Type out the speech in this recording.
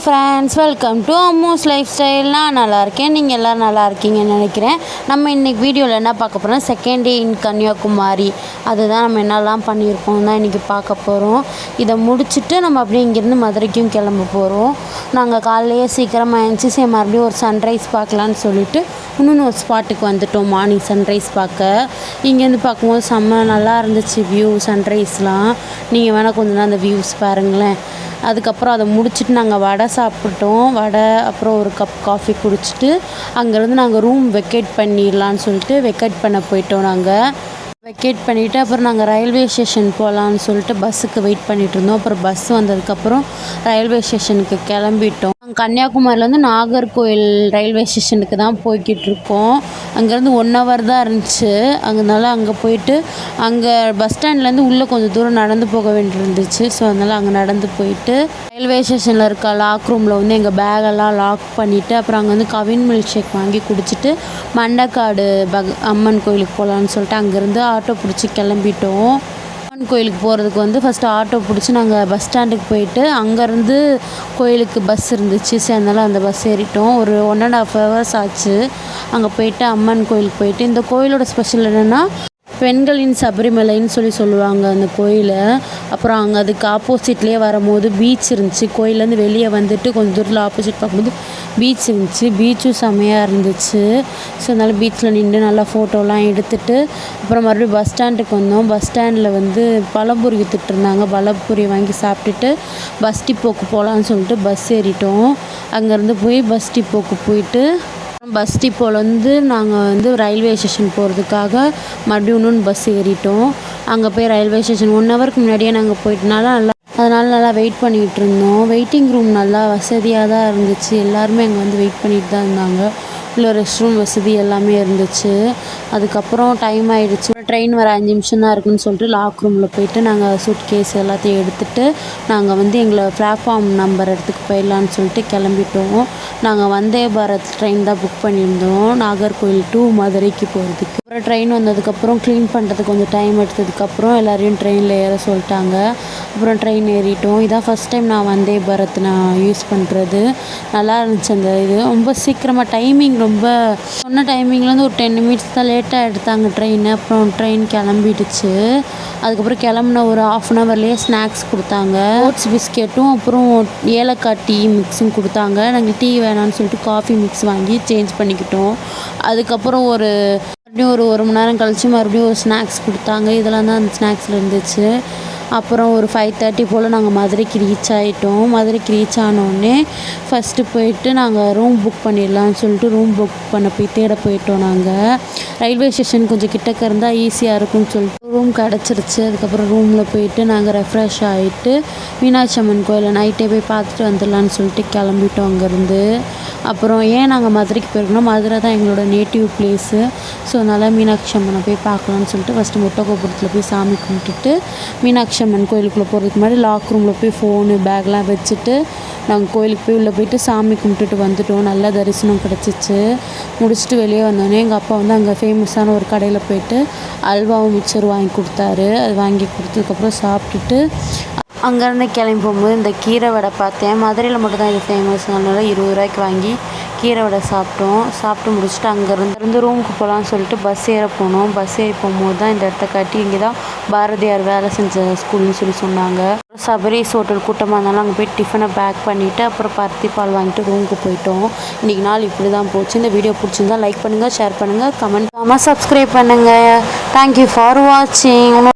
Friends, welcome to Ammu's life style. நான் நல்லா இருக்கேன், நீங்கள் எல்லோரும் நல்லா இருக்கீங்கன்னு நினைக்கிறேன். நம்ம இன்றைக்கி வீடியோவில் என்ன பார்க்க போகிறோம், செகண்ட் டே இன் கன்னியாகுமரி. அதுதான் நம்ம என்னெல்லாம் பண்ணியிருக்கோம் தான் இன்றைக்கி பார்க்க போகிறோம். இதை முடிச்சுட்டு நம்ம அப்படியே இங்கேருந்து மதுரைக்கும் கிளம்ப போகிறோம். நாங்கள் காலையிலேயே சீக்கிரமாக எழுந்துச்சி சரி மறுபடியும் ஒரு சன்ரைஸ் பார்க்கலான்னு சொல்லிட்டு இன்னொன்று ஒரு ஸ்பாட்டுக்கு வந்துவிட்டோம். மார்னிங் சன்ரைஸ் பார்க்க இங்கேருந்து பார்க்கும்போது செம்ம நல்லா இருந்துச்சு வியூ, சன்ரைஸ்லாம். நீங்கள் வேணால் கொஞ்சம் தான் அந்த வியூஸ் பாருங்களேன். அதுக்கப்புறம் அதை முடிச்சுட்டு நாங்கள் வடை சாப்பிட்டோம். வடை அப்புறம் ஒரு கப் காஃபி குடிச்சிட்டு அங்கேருந்து நாங்கள் ரூம் வெக்கேட் பண்ணிடலான்னு சொல்லிட்டு வெக்கேட் பண்ண போயிட்டோம். வெக்கேட் பண்ணிவிட்டு அப்புறம் நாங்கள் ரயில்வே ஸ்டேஷன் போகலான்னு சொல்லிட்டு பஸ்ஸுக்கு வெயிட் பண்ணிகிட்டு இருந்தோம். அப்புறம் பஸ் வந்ததுக்கப்புறம் ரயில்வே ஸ்டேஷனுக்கு கிளம்பிட்டோம். கன்னியாகுமரியிலேருந்து நாகர்கோவில் ரயில்வே ஸ்டேஷனுக்கு தான் போய்கிட்டு இருக்கோம். அங்கேருந்து 1 hour தான் இருந்துச்சு. அதனால அங்கே போயிட்டு அங்கே பஸ் ஸ்டாண்ட்லேருந்து உள்ளே கொஞ்சம் தூரம் நடந்து போக வேண்டியிருந்துச்சு. ஸோ அதனால் அங்கே நடந்து போயிட்டு ரயில்வே ஸ்டேஷனில் இருக்க லாக் ரூமில் வந்து எங்கள் பேகெல்லாம் லாக் பண்ணிவிட்டு அப்புறம் அங்கே வந்து கவின் மில்க் ஷேக் வாங்கி குடிச்சிட்டு மண்டக்காடு அம்மன் கோயிலுக்கு போகலான்னு சொல்லிட்டு அங்கேருந்து ஆட்டோ பிடிச்சி கிளம்பிட்டோம். அம்மன் கோயிலுக்கு போகிறதுக்கு வந்து ஃபஸ்ட்டு ஆட்டோ பிடிச்சி நாங்கள் பஸ் ஸ்டாண்டுக்கு போயிட்டு அங்கேருந்து கோயிலுக்கு பஸ் இருந்துச்சு. சரி அதனால் அந்த பஸ் ஏறிட்டோம். ஒரு 1.5 hours ஆச்சு. அங்கே போயிட்டு அம்மன் கோயிலுக்கு போயிட்டு, இந்த கோயிலோட ஸ்பெஷல் என்னென்னா பெண்களின் சபரிமலைன்னு சொல்லுவாங்க அந்த கோயிலை. அப்புறம் அங்கே அதுக்கு ஆப்போசிட்லேயே வரும்போது பீச் இருந்துச்சு. கோயிலேருந்து வெளியே வந்துட்டு கொஞ்சம் தூரத்தில் ஆப்போசிட் பார்க்கும்போது பீச் இருந்துச்சு. பீச்சும் செம்மையாக இருந்துச்சு. ஸோ அதனால் பீச்சில் நின்று நல்லா ஃபோட்டோலாம் எடுத்துகிட்டு அப்புறம் மறுபடியும் பஸ் ஸ்டாண்டுக்கு வந்தோம். பஸ் ஸ்டாண்டில் வந்து பழம்புரி விற்றுட்ருந்தாங்க. பழம்புரி வாங்கி சாப்பிட்டுட்டு பஸ் டிப்போக்கு போகலான்னு சொல்லிட்டு பஸ் ஏறிட்டோம். அங்கேருந்து போய் பஸ் டிப்போக்கு போயிட்டு பஸ் டிப்போவில் வந்து நாங்கள் வந்து ரயில்வே ஸ்டேஷன் போகிறதுக்காக மறுபடியும் இன்னொன்று பஸ் ஏறிட்டோம். அங்கே போய் ரயில்வே ஸ்டேஷன் 1 hourக்கு முன்னாடியே நாங்கள் போயிட்டனால அதனால் நல்லா வெயிட் பண்ணிகிட்டு இருந்தோம். வெயிட்டிங் ரூம் நல்லா வசதியாக தான் இருந்துச்சு. எல்லாருமே அங்கே வந்து வெயிட் பண்ணிட்டு தான் இருந்தாங்க. உள்ள ரெஸ்ட் ரூம் வசதி எல்லாமே இருந்துச்சு. அதுக்கப்புறம் டைம் ஆகிடுச்சு. ட்ரெயின் வர 5 நிமிஷம் தான் இருக்குன்னு சொல்லிட்டு லாக் ரூமில் போயிட்டு நாங்கள் சூட் கேஸ் எல்லாத்தையும் எடுத்துகிட்டு நாங்கள் வந்து எங்களை பிளாட்ஃபார்ம் நம்பர் இடத்துக்கு போயிடலான்னு சொல்லிட்டு கிளம்பிட்டோம். நாங்கள் வந்தே பாரத் ட்ரெயின் தான் புக் பண்ணியிருந்தோம், நாகர்கோவில் டு மதுரைக்கு போகிறதுக்கு. அப்புறம் ட்ரெயின் வந்ததுக்கப்புறம் க்ளீன் பண்ணுறதுக்கு கொஞ்சம் டைம் எடுத்ததுக்கப்புறம் எல்லோரையும் ட்ரெயினில் ஏற சொல்லிட்டாங்க. அப்புறம் ட்ரெயின் ஏறிட்டோம். இதான் ஃபஸ்ட் டைம் நான் வந்தே பாரத் நான் யூஸ் பண்ணுறது. நல்லா இருந்துச்சு. அந்த இது ரொம்ப சீக்கிரமாக டைமிங் ரொம்ப சொன்ன டைமிங்லேருந்து ஒரு 10 minutes தான் லேட்டாக எடுத்தாங்க ட்ரெயின். அப்புறம் ட்ரெயின் கிளம்பிடுச்சு. அதுக்கப்புறம் கிளம்புன ஒரு 1/2 hourலேயே ஸ்நாக்ஸ் கொடுத்தாங்க. ஓட்ஸ் பிஸ்கெட்டும் அப்புறம் ஏலக்காய் டீ மிக்ஸும் கொடுத்தாங்க. நாங்கள் டீ வேணான்னு சொல்லிட்டு காஃபி மிக்ஸ் வாங்கி சேஞ்ச் பண்ணிக்கிட்டோம். அதுக்கப்புறம் மறுபடியும் ஒரு 1 மணி நேரம் கழித்து மறுபடியும் ஒரு ஸ்நாக்ஸ் கொடுத்தாங்க. இதெல்லாம் தான் அந்த ஸ்நாக்ஸில் இருந்துச்சு. அப்புறம் ஒரு 5:30 போல் நாங்கள் மதுரைக்கு ரீச் ஆகிட்டோம். மதுரைக்கு ரீச் ஆனோடனே ஃபஸ்ட்டு போயிட்டு நாங்கள் ரூம் புக் பண்ணிடலாம்னு சொல்லிட்டு ரூம் புக் பண்ண போய் தேட போயிட்டோம். நாங்கள் ரயில்வே ஸ்டேஷன் கொஞ்சம் கிட்டக்க இருந்தால் ஈஸியாக இருக்கும்னு சொல்லிட்டு ரூம் கிடச்சிருச்சு. அதுக்கப்புறம் ரூமில் போயிட்டு நாங்கள் ரெஃப்ரெஷ் ஆகிட்டு மீனாட்சி அம்மன் கோயிலை நைட்டே போய் பார்த்துட்டு வந்துடலான்னு சொல்லிட்டு கிளம்பிட்டோம் அங்கேருந்து. அப்புறம் ஏன் நாங்கள் மதுரைக்கு போயிருக்கோம்னா மதுரை தான் எங்களோட நேட்டிவ் பிளேஸு. ஸோ அதனால் மீனாட்சி அம்மனை போய் பார்க்கலான்னு சொல்லிட்டு ஃபஸ்ட்டு முட்டகோபுரத்தில் போய் சாமி கும்பிட்டுட்டு மீனாட்சி அம்மன் கோயிலுக்குள்ளே போகிறதுக்கு முன்னாடி லாக் ரூமில் போய் ஃபோனு பேக்லாம் வச்சுட்டு நாங்கள் கோயிலுக்கு போய் உள்ளே போயிட்டு சாமி கும்பிட்டுட்டு வந்துட்டோம். நல்லா தரிசனம் கிடச்சிச்சு. முடிச்சுட்டு வெளியே வந்தோடனே எங்கள் அப்பா வந்து அங்கே ஃபேமஸான ஒரு கடையில் போயிட்டு அல்வாவும் மிக்சரும் வாங்கி கொடுத்தாரு. அது வாங்கி கொடுத்ததுக்கப்புறம் சாப்பிட்டுட்டு அங்கேருந்து கிளம்பி போகும்போது இந்த கீரை வடை பார்த்தேன். மதுரையில் மட்டும் தான் இது ஃபேமஸ். அதனால 20 ரூபாய்க்கு வாங்கி கீரை வடை சாப்பிட்டோம். சாப்பிட்டு முடிச்சுட்டு அங்கேருந்து ரூமுக்கு போகலான்னு சொல்லிட்டு பஸ் ஏற போனோம். பஸ் ஏறி போகும்போது தான் இந்த இடத்த காட்டி இங்கே தான் பாரதியார் வேலை செஞ்ச ஸ்கூல்னு சொன்னாங்க. சபரீஸ் ஹோட்டல் கூட்டமாக இருந்தாலும் அங்கே போய் டிஃபனை பேக் பண்ணிவிட்டு அப்புறம் பருத்தி பால் வாங்கிட்டு ரூமுக்கு போயிட்டோம். இன்றைக்கி நாள் இப்படி தான் போச்சு. இந்த வீடியோ பிடிச்சிருந்தா லைக் பண்ணுங்கள், ஷேர் பண்ணுங்கள், கமெண்ட் பண்ணாமல் சப்ஸ்கிரைப் பண்ணுங்கள். தேங்க்யூ ஃபார் வாட்சிங்.